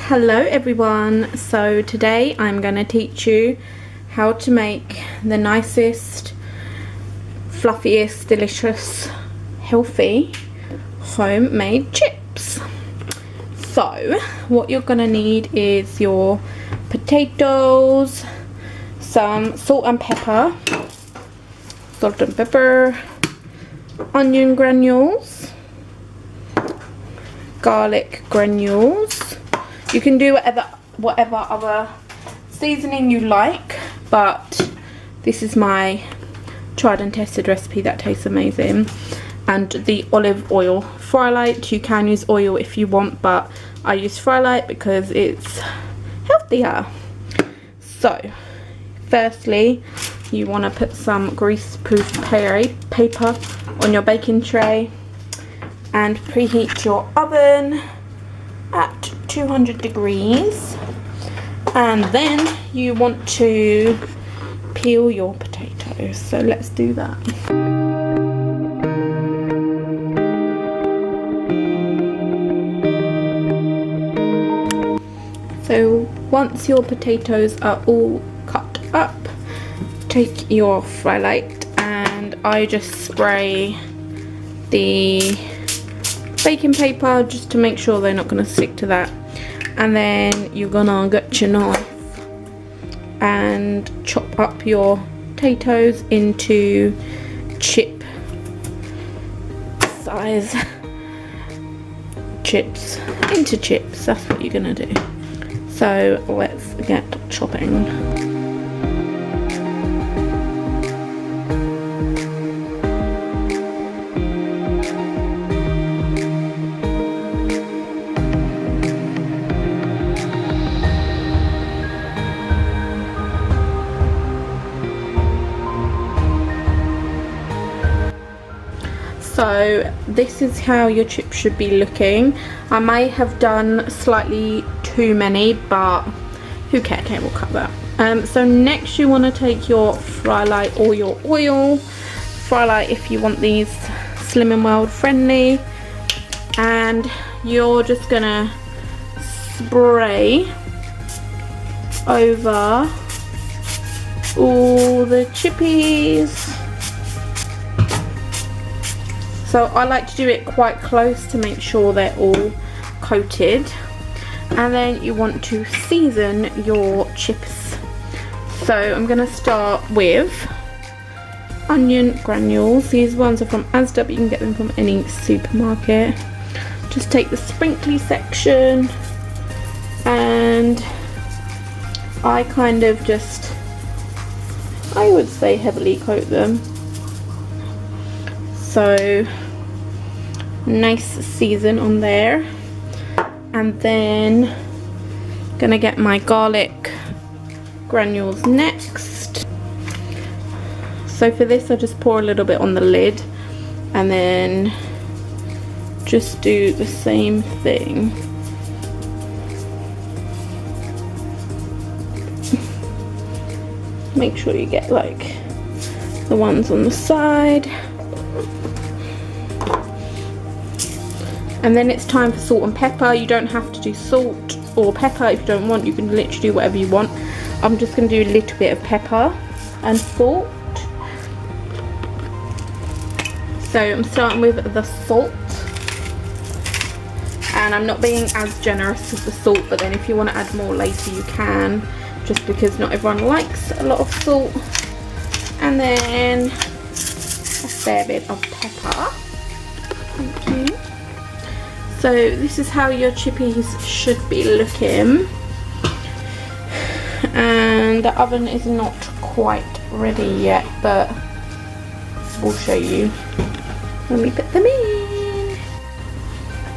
Hello everyone, so today I'm going to teach you how to make the nicest, fluffiest, delicious, healthy homemade chips. So what you're going to need is your potatoes, some salt and pepper, onion granules, garlic granules. You can do whatever other seasoning you like, but this is my tried and tested recipe that tastes amazing. And the olive oil. Frylight, you can use oil if you want, but I use Frylight because it's healthier. So firstly, you want to put some grease-proof paper on your baking tray and preheat your oven at 200 degrees, and then you want to peel your potatoes. So let's do that. So once your potatoes are all cut up, take your Frylight, and I just spray the baking paper just to make sure they're not going to stick to that, and then you're gonna get your knife and chop up your potatoes into chip size chips, that's what you're gonna do. So let's get chopping. So this is how your chips should be looking. I may have done slightly too many, but who cares, okay, we'll cut that. So next you want to take your Frylight or your oil. Frylight if you want these Slim and World friendly, and you're just gonna spray over all the chippies. So I like to do it quite close to make sure they're all coated. And then you want to season your chips. So I'm going to start with onion granules. These ones are from Asda, but you can get them from any supermarket. Just take the sprinkly section, and I kind of just, I would say, heavily coat them. So nice season on there. And then gonna get my garlic granules next. So for this I just pour a little bit on the lid and then just do the same thing. Make sure you get like the ones on the side. And then it's time for salt and pepper. You don't have to do salt or pepper if you don't want. You can literally do whatever you want. I'm just going to do a little bit of pepper and salt. So I'm starting with the salt. And I'm not being as generous with the salt, but then if you want to add more later you can, just because not everyone likes a lot of salt. And then a fair bit of pepper. Thank you. So this is how your chippies should be looking, and the oven is not quite ready yet, but we'll show you when we put them in.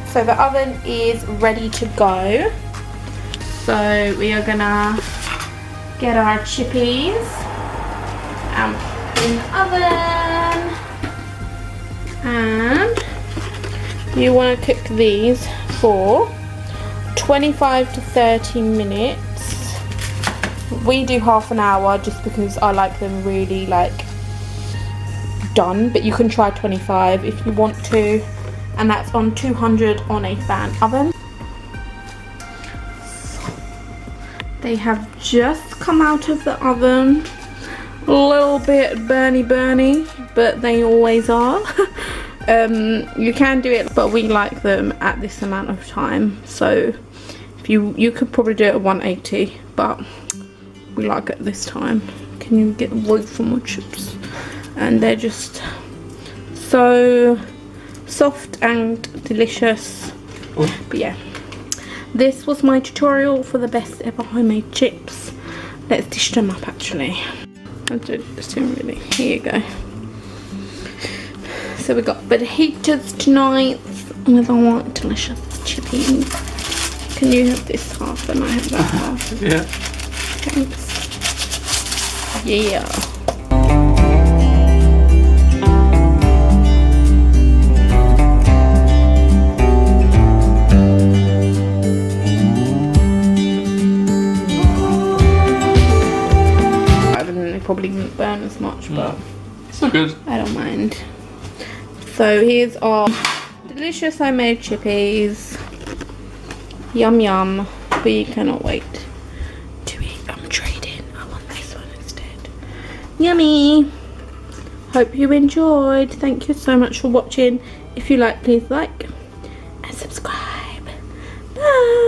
So the oven is ready to go, so we are gonna get our chippies and put in the oven, and you want to cook these for 25 to 30 minutes. We do half an hour just because I like them really like done, but you can try 25 if you want to, and that's on 200 on a fan oven. They have just come out of the oven. A little bit burny, but they always are. You can do it, but we like them at this amount of time. So if you could probably do it at 180, but we like it this time. Can you get away from my chips? And they're just so soft and delicious. But yeah, this was my tutorial for the best ever homemade chips. Let's dish them up actually. I'll do this in really. Here you go. So we got fajitas tonight with our delicious chippies. Can you have this half and I have that half? Yeah. Thanks. Yeah. Probably didn't burn as much, but it's not good. I don't mind. So here's our delicious homemade chippies. Yum yum. We cannot wait to eat. I'm trading. I want this one instead. Yummy. Hope you enjoyed. Thank you so much for watching. If you like, please like and subscribe. Bye.